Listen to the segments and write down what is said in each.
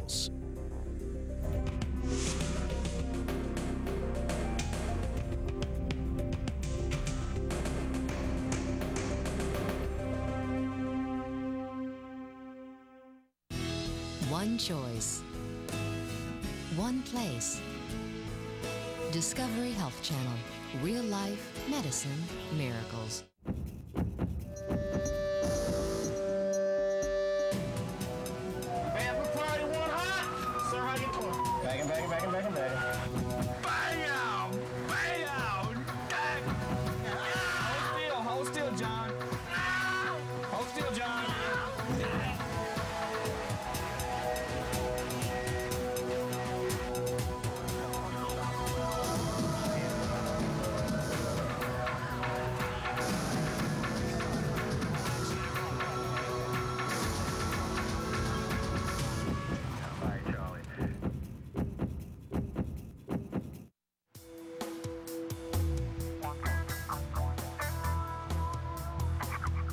miracles. One choice. One place. Discovery Health Channel. Real life, medicine, miracles. Bam, party one hot. Sir, how you doing? Banging. Bam! Bam! Hold still, John. Hold still, John.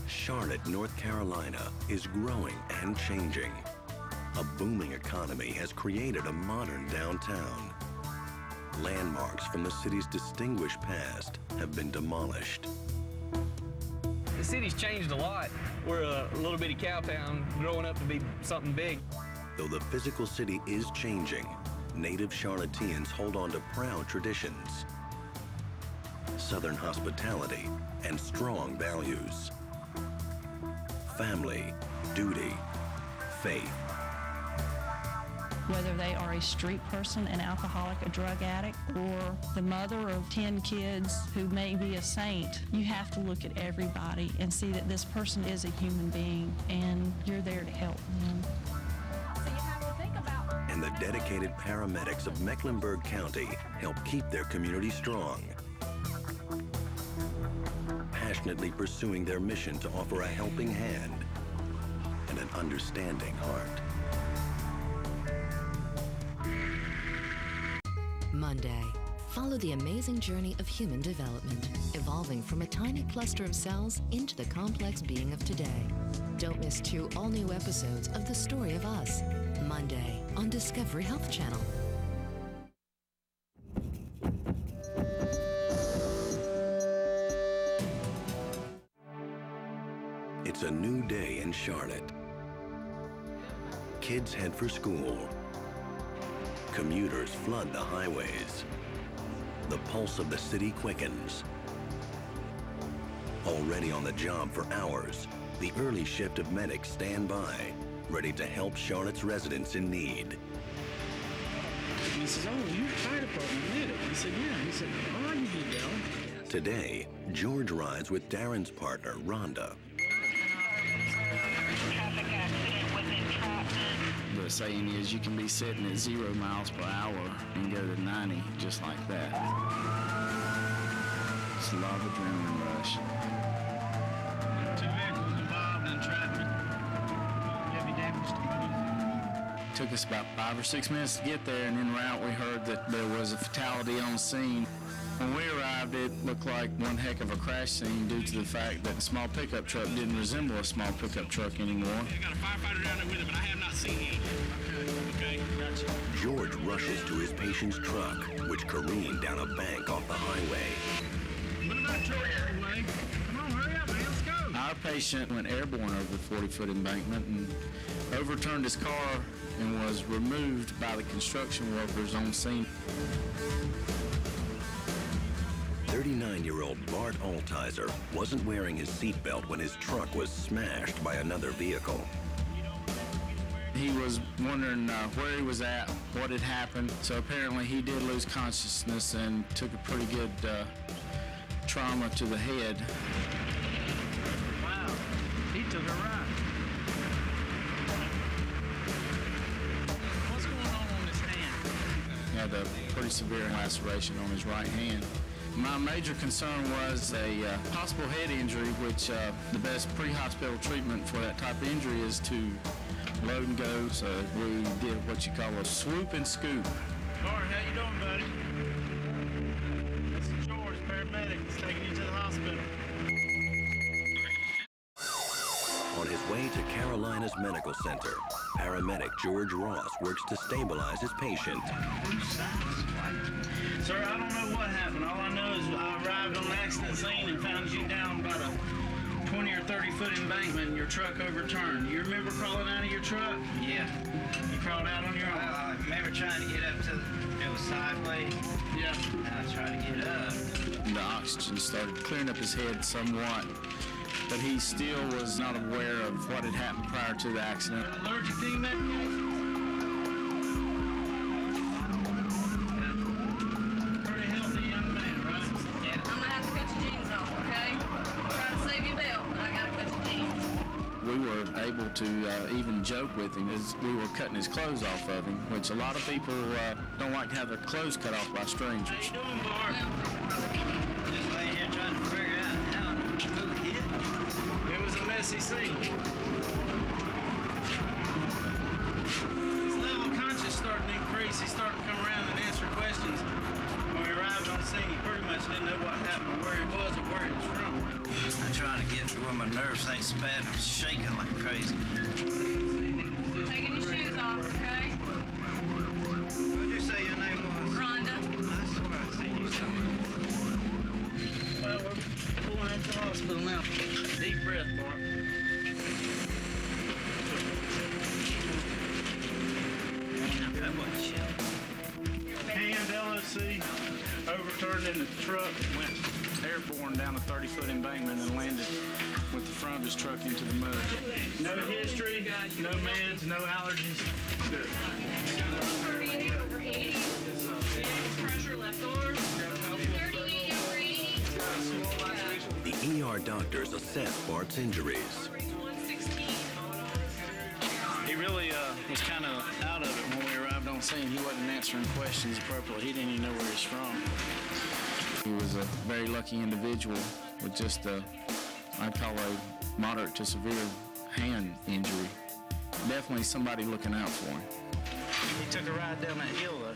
Charlotte, North Carolina is growing and changing. A booming economy has created a modern downtown. Landmarks from the city's distinguished past have been demolished. The city's changed a lot. We're a little bitty cow town growing up to be something big. Though the physical city is changing, native Charlotteans hold on to proud traditions, Southern hospitality, and strong values. Family, duty, faith. Whether they are a street person, an alcoholic, a drug addict, or the mother of 10 kids who may be a saint, you have to look at everybody and see that this person is a human being and you're there to help them. So you have to think about... And the dedicated paramedics of Mecklenburg County help keep their community strong, passionately pursuing their mission to offer a helping hand and an understanding heart. Monday. Follow the amazing journey of human development, evolving from a tiny cluster of cells into the complex being of today. Don't miss 2 all-new episodes of The Story of Us, Monday on Discovery Health Channel. It's a new day in Charlotte. Kids head for school. Commuters flood the highways. The pulse of the city quickens. Already on the job for hours, the early shift of medics stand by, ready to help Charlotte's residents in need. He says, "Oh, you're the fire department, did it?" He said, "Yeah." He said, "Oh, I can get down." Today, George rides with Darren's partner, Rhonda. Traffic accident with entrapment. The saying is you can be sitting at 0 miles per hour and go to 90 just like that. It's a lot of adrenaline rush. 2 vehicles involved in entrapment. Heavy damage to both. Took us about 5 or 6 minutes to get there, and en route we heard that there was a fatality on the scene. When we arrived, it looked like one heck of a crash scene due to the fact that the small pickup truck didn't resemble a small pickup truck anymore. I got a firefighter down there with him, but I have not seen him. Okay, gotcha. George rushes to his patient's truck, which careened down a bank off the highway. What about George anyway? Come on, hurry up, man, let's go. Our patient went airborne over the 40-foot embankment and overturned his car and was removed by the construction workers on scene. 39-year-old Bart Altizer wasn't wearing his seatbelt when his truck was smashed by another vehicle. He was wondering where he was at, what had happened. So apparently he did lose consciousness and took a pretty good trauma to the head. Wow, he took a ride. What's going on his hand? He had a pretty severe laceration on his right hand. My major concern was a possible head injury, which the best pre-hospital treatment for that type of injury is to load and go. So we did what you call a swoop and scoop. Bart, how you doing, buddy? This is George, paramedics, taking you to the hospital. On his way to Carolina, Carolina's medical center, paramedic George Ross works to stabilize his patient. Sir, I don't know what happened. All I know is I arrived on the accident scene and found you down about a 20 or 30 foot embankment and your truck overturned. You remember crawling out of your truck? Yeah. You crawled out on your own? Well, I remember trying to get up to, it was sideways. Yeah. And I tried to get up. The oxygen started clearing up his head somewhat, but he still was not aware of what had happened prior to the accident. Allergic to medication? Pretty healthy young man, right? Yeah. I'm gonna have to cut your jeans off, okay? Try to save your belt, but I gotta cut your jeans. We were able to even joke with him as we were cutting his clothes off of him, which a lot of people don't like to have their clothes cut off by strangers. How you doing, Bart? Just laying here trying to figure out how to move it. It was a messy scene. His level of conscience starting to increase. He's starting to come around and answer questions. When we arrived on scene, he pretty much didn't know what happened, or where he was, or where he was from. I'm trying to get to where my nerves ain't so bad. I'm shaking like crazy. Taking your shoes off, okay? What did you say your name was? Rhonda. I swear I seen you somewhere. Well, we're pulling into the hospital now. Deep breath, Bart. That wasn't shit. Hand LOC overturned in the truck, went airborne down a 30-foot embankment and landed with the front of his truck into the mud. No history, no meds, no allergies. Good. 38 over 80. Pressure left arm. 38 over 80. The ER doctors assess Bart's injuries. 116. He really was kind of out of it when we arrived on scene. He wasn't answering questions appropriately. He didn't even know where he's from. He was a very lucky individual with just I'd call a moderate to severe hand injury. Definitely somebody looking out for him. He took a ride down that hill, though.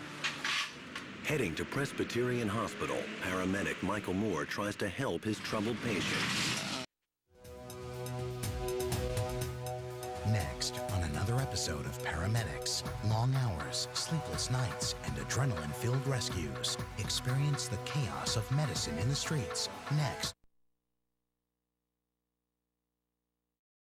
Heading to Presbyterian Hospital, paramedic Michael Moore tries to help his troubled patient. Next, on another episode of Paramedics, long hours, sleepless nights, and adrenaline-filled rescues. Experience the chaos of medicine in the streets. Next.